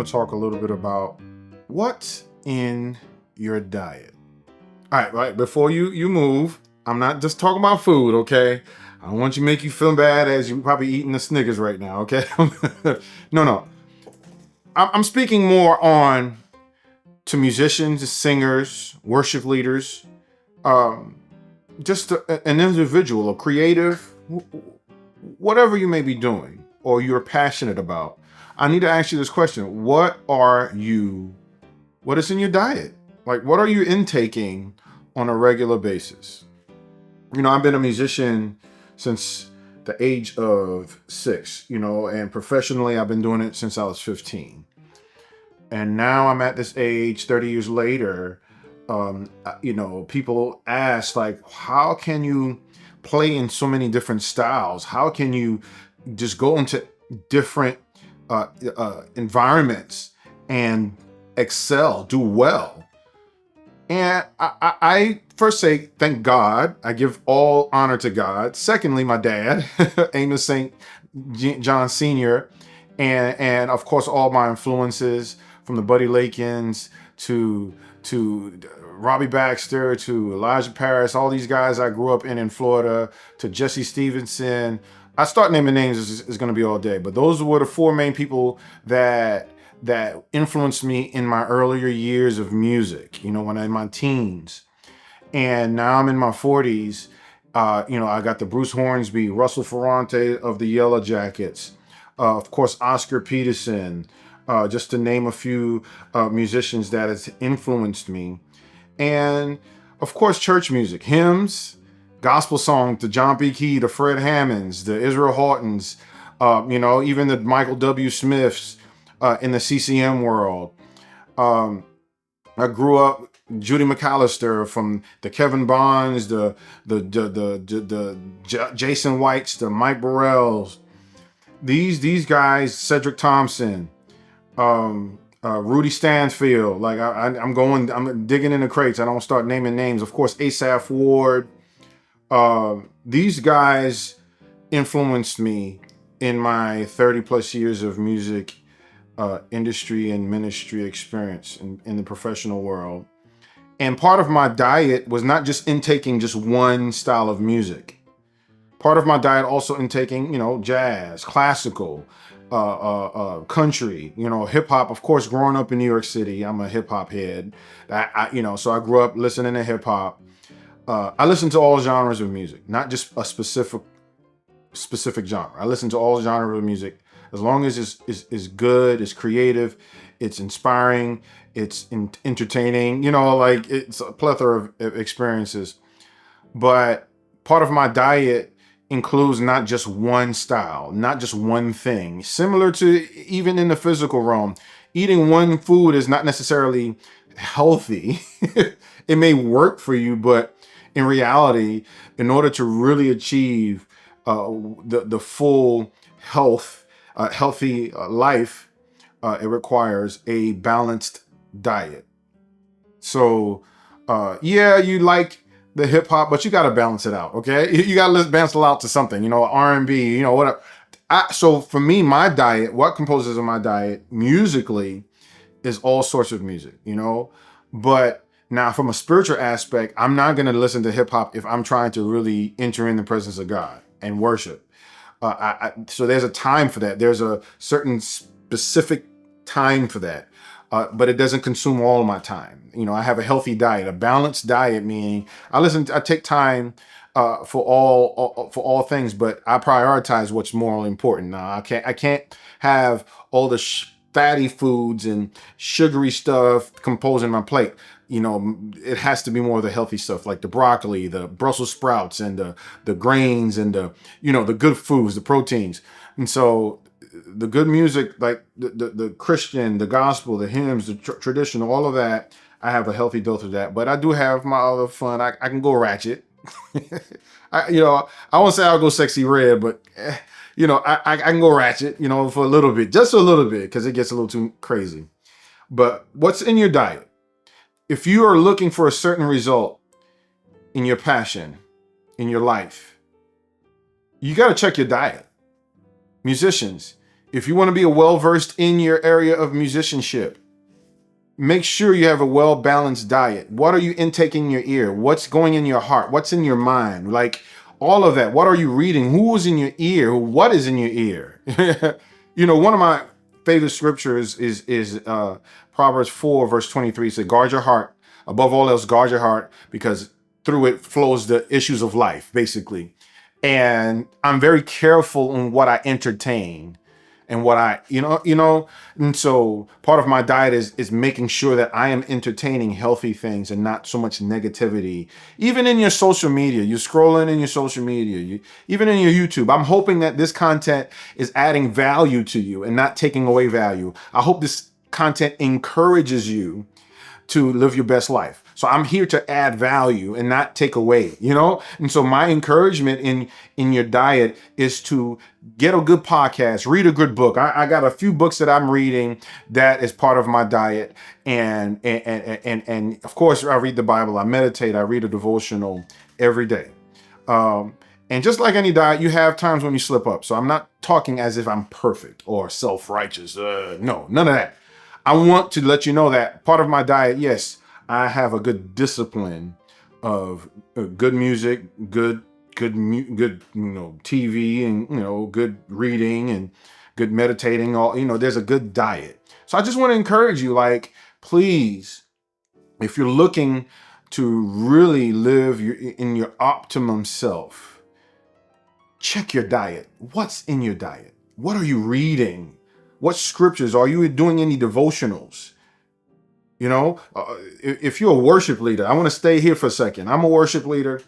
to talk a little bit about what's in your diet. All right. Before you move, I'm not just talking about food, okay? I don't want you to make you feel bad as you're probably eating the Snickers right now, okay? No. I'm speaking more on to musicians, singers, worship leaders, um, just an individual, a creative, whatever you may be doing or you're passionate about. I need to ask you this question. What is in your diet? Like, what are you intaking on a regular basis? I've been a musician since the age of 6, and professionally, I've been doing it since I was 15. And now I'm at this age, 30 years later, people ask, like, how can you play in so many different styles? How can you just go into different environments and excel, do well? And I first say, thank God. I give all honor to God. Secondly, my dad, Amos St. John Sr., and of course, all my influences from the Buddy Lakins to Robbie Baxter to Elijah Paris, all these guys I grew up in Florida, to Jesse Stevenson. I start naming names is going to be all day, but those were the 4 main people that influenced me in my earlier years of music, when I'm in my teens. And now I'm in my 40s. I got the Bruce Hornsby, Russell Ferrante of the Yellow Jackets, of course, Oscar Peterson, just to name a few musicians that has influenced me. And of course, church music, hymns, gospel songs, the John B. Key, the Fred Hammonds, the Israel Hortons, even the Michael W. Smiths in the CCM world. I grew up Judy McAllister, from the Kevin Bonds, the Jason Whites, the Mike Burrells. These guys, Cedric Thompson, Rudy Stanfield. Like I'm digging in the crates. I don't start naming names. Of course, Asaph Ward. These guys influenced me in my 30 plus years of music industry and ministry experience in the professional world. And part of my diet was not just intaking just one style of music. Part of my diet also intaking, jazz, classical, country, hip hop. Of course, growing up in New York City, I'm a hip hop head. So I grew up listening to hip hop. I listen to all genres of music, not just a specific genre. I listen to all genres of music as long as it's good, it's creative, it's inspiring, it's entertaining. It's a plethora of experiences. But part of my diet includes not just one style, not just one thing. Similar to even in the physical realm, eating one food is not necessarily healthy. It may work for you, but in reality, in order to really achieve the full healthy life, it requires a balanced diet. So, you like the hip hop, but you got to balance it out. Okay, you got to balance it out to something. R&B. Whatever. So for me, my diet, what composes of my diet musically, is all sorts of music. But now, from a spiritual aspect, I'm not going to listen to hip hop if I'm trying to really enter in the presence of God and worship. So there's a time for that. There's a certain specific time for that. But it doesn't consume all of my time. I have a healthy diet, a balanced diet, meaning I take time for all things, but I prioritize what's more important. Now, I can't have all the fatty foods and sugary stuff composing my plate. It has to be more of the healthy stuff, like the broccoli, the Brussels sprouts, and the grains, and the good foods, the proteins. And so the good music, like the Christian, the gospel, the hymns, the tradition, all of that, I have a healthy dose of that. But I do have my other fun. I can go ratchet. I won't say I'll go sexy red, but I can go ratchet, for a little bit, just a little bit, because it gets a little too crazy. But what's in your diet? If you are looking for a certain result in your passion, in your life, you got to check your diet. Musicians, If you want to be well-versed in your area of musicianship, make sure you have a well-balanced diet. What are you intaking in your ear? What's going in your heart? What's in your mind? Like all of that. What are you reading? Who is in your ear? What is in your ear? One of my favorite scriptures is Proverbs 4, verse 23. It says, guard your heart. Above all else, guard your heart, because through it flows the issues of life, basically. And I'm very careful in what I entertain and what and so part of my diet is making sure that I am entertaining healthy things and not so much negativity. Even in your social media, you're scrolling in your social media, even in your YouTube. I'm hoping that this content is adding value to you and not taking away value. I hope this content encourages you to live your best life. So I'm here to add value and not take away, And so my encouragement in your diet is to get a good podcast, read a good book. I got a few books that I'm reading that is part of my diet. And of course, I read the Bible, I meditate, I read a devotional every day. And just like any diet, you have times when you slip up. So I'm not talking as if I'm perfect or self-righteous. No, none of that. I want to let you know that part of my diet, yes, I have a good discipline of good music, good TV, and good reading and good meditating. There's a good diet. So I just want to encourage you, like, please, if you're looking to really live in your optimum self, check your diet. What's in your diet? What are you reading? What scriptures? Are you doing any devotionals? If you're a worship leader, I want to stay here for a second. I'm a worship leader,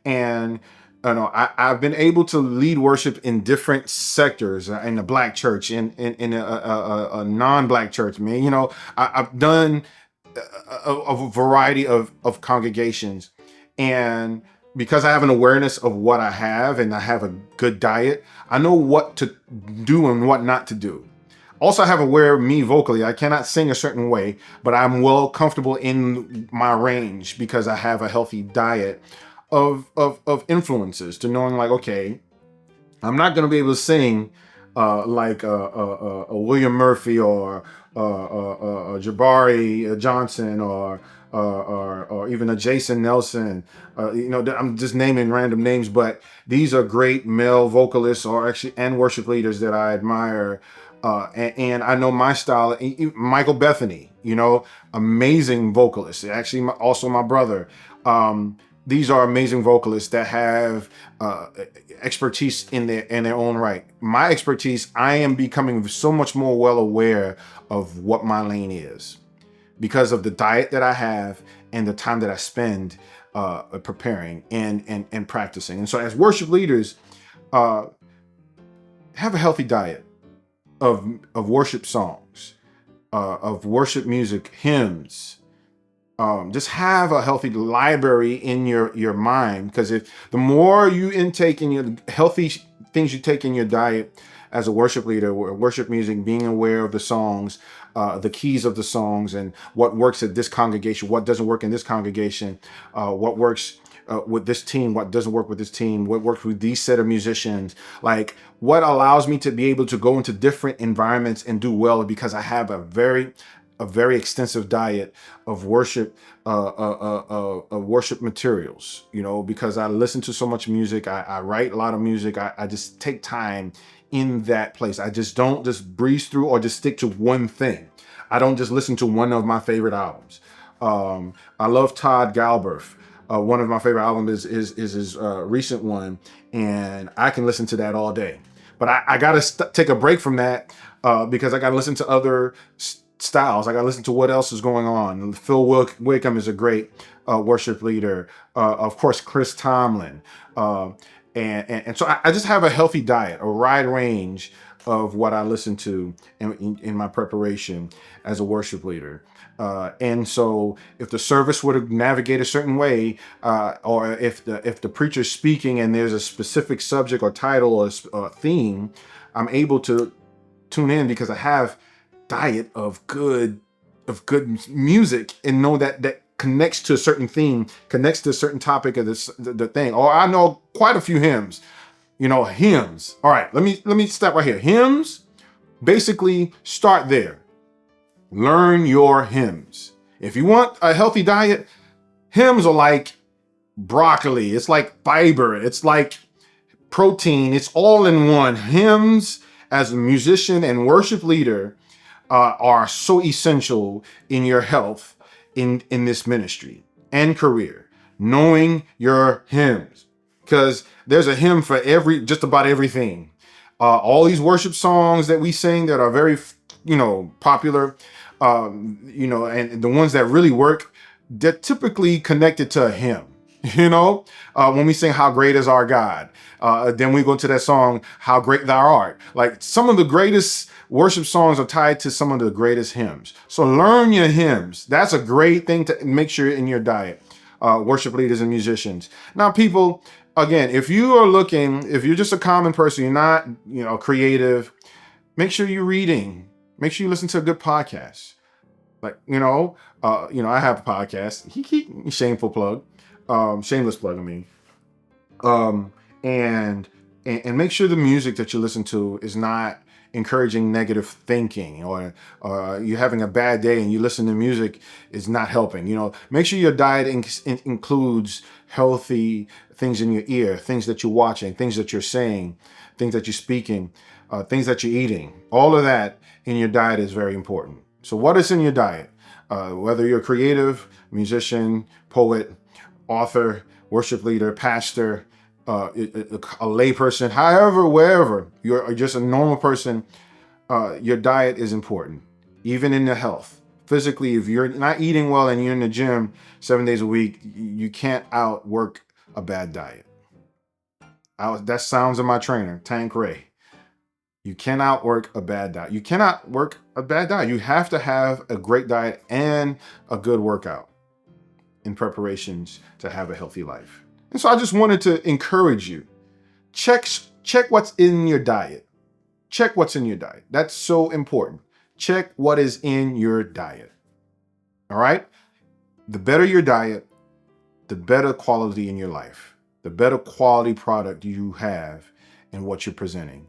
and I've been able to lead worship in different sectors, in the Black church, in a non-Black church. I've done a variety of congregations, and because I have an awareness of what I have and I have a good diet, I know what to do and what not to do. Also, I have aware of me vocally. I cannot sing a certain way, but I'm well comfortable in my range because I have a healthy diet of influences to knowing, like, okay, I'm not going to be able to sing like a William Murphy or a Jabari Johnson or even a Jason Nelson. I'm just naming random names, but these are great male vocalists and worship leaders that I admire. And I know my style. Michael Bethany, amazing vocalist. Actually, also my brother. These are amazing vocalists that have expertise in their own right. My expertise, I am becoming so much more well aware of what my lane is because of the diet that I have and the time that I spend preparing and practicing. And so, as worship leaders, have a healthy diet of worship songs, of worship music, hymns. Just have a healthy library in your mind, because if the more you intake in your healthy things you take in your diet as a worship leader, worship music, being aware of the songs, the keys of the songs, and what works at this congregation, what doesn't work in this congregation, what works with this team, what doesn't work with this team, what works with these set of musicians, like what allows me to be able to go into different environments and do well, because I have a very extensive diet of worship, worship materials, because I listen to so much music. I write a lot of music. I just take time in that place. I just don't just breeze through or just stick to one thing. I don't just listen to one of my favorite albums. I love Todd Galbraith. One of my favorite albums is his recent one, and I can listen to that all day. But I got to take a break from that because I got to listen to other styles. I got to listen to what else is going on. Phil Wickham is a great worship leader. Of course, Chris Tomlin. And so I just have a healthy diet, a wide range of what I listen to in my preparation as a worship leader. And so if the service were to navigate a certain way, or if the preacher's speaking and there's a specific subject or title or theme, I'm able to tune in because I have diet of good music and know that connects to a certain theme, connects to a certain topic of the thing. Or I know quite a few hymns. Hymns. All right, let me stop right here. Hymns, basically start there. Learn your hymns. If you want a healthy diet, hymns are like broccoli. It's like fiber. It's like protein. It's all in one. Hymns, as a musician and worship leader, are so essential in your health in this ministry and career. Knowing your hymns, because there's a hymn for just about everything. All these worship songs that we sing that are very, popular, and the ones that really work, they're typically connected to a hymn. When we sing "How Great Is Our God," then we go to that song "How Great Thou Art." Like, some of the greatest worship songs are tied to some of the greatest hymns. So learn your hymns. That's a great thing to make sure in your diet. Worship leaders and musicians. Now, people, again, if you're just a common person, you're not, creative, make sure you're reading. Make sure you listen to a good podcast. Like, I have a podcast. Shameful plug. Shameless plug, I mean. And make sure the music that you listen to is not encouraging negative thinking, or you're having a bad day and you listen to music is not helping. Make sure your diet includes healthy things in your ear, things that you're watching, things that you're saying, things that you're speaking, things that you're eating. All of that in your diet is very important. So what is in your diet? Whether you're a creative, musician, poet, author, worship leader, pastor, a lay person, however, wherever you're just a normal person, your diet is important, even in the health. Physically, if you're not eating well and you're in the gym 7 days a week, you can't outwork a bad diet. That sounds of my trainer, Tank Ray. You can outwork a bad diet. You cannot work a bad diet. You have to have a great diet and a good workout in preparations to have a healthy life. And so I just wanted to encourage you. Check what's in your diet. Check what's in your diet. That's so important. Check what is in your diet. All right? The better your diet, the better quality in your life, the better quality product you have in what you're presenting.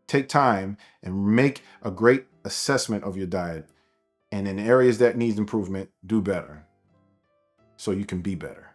Take time and make a great assessment of your diet. And in areas that needs improvement, do better so you can be better.